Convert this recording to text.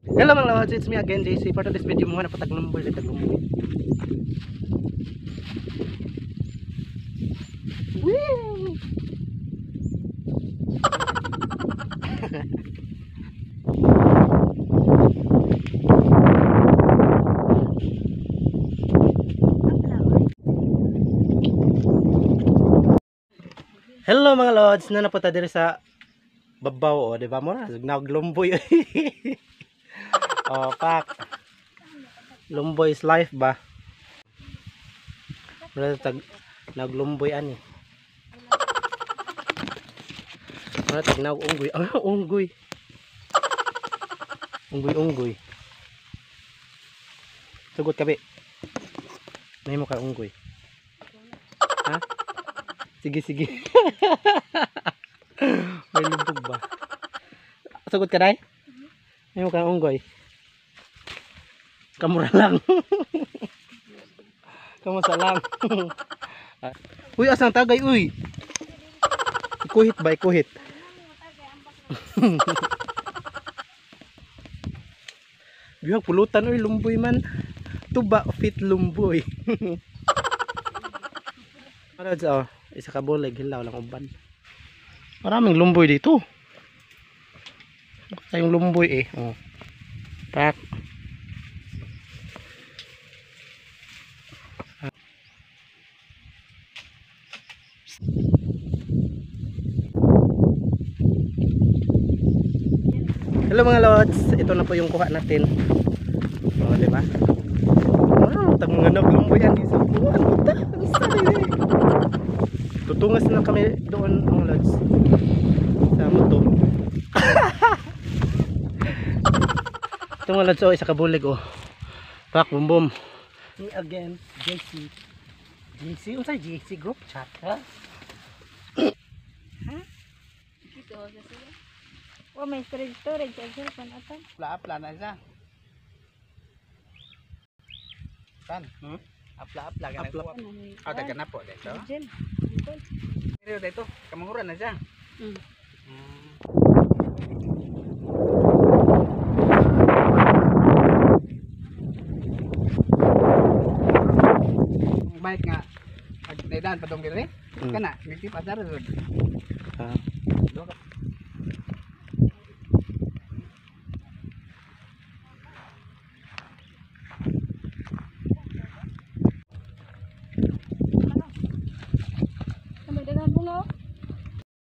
Hello mga lods, it's me again, JC. For today's video mo na pataglamboy. Woo! Hello mga lods, na napunta diri sa babaw, o di ba mo na naglumboy. Oh, pak. Lumboy is life ba? Wala tag naglumboy ani. Wala tag nagunggoy. Ah, unggoy. Unggoy. Sugot kabi. May mo ka unggoy. Ha? Sige. May lubog ba? Sugot ka dai? May mo ka unggoy. Kamura lang. Kamusta lang. Uy, asang tagay, uy. Ikuhit ba, ikuhit. Bihag pulutan, uy, lumboy man. Tuba, fit lumboy. Para sa, isa ka bulig, hilaw lang uban. Maraming lumboy dito. Tayong lumboy eh. Oh. Tak. Hello mga lods, ito na po yung kuha natin. O, diba? Wow, tag mga naglumboy yan sa buwan. Tutungas na kami doon mga lods. Sa moto. Ito mga lods, isa kabulig oh. Pak, bum. Me again, JC. JC, unsay JC group chat ha? Ha? Ito sa siya. Oh, may storage sa cellphone atan. Apla na siya. San? Apla ganang po. Dagan na po dito. Diyan. Pero dito, kamanguran na siya. Bike nga. Naidan pa dong dire. Kana, nagtip adar.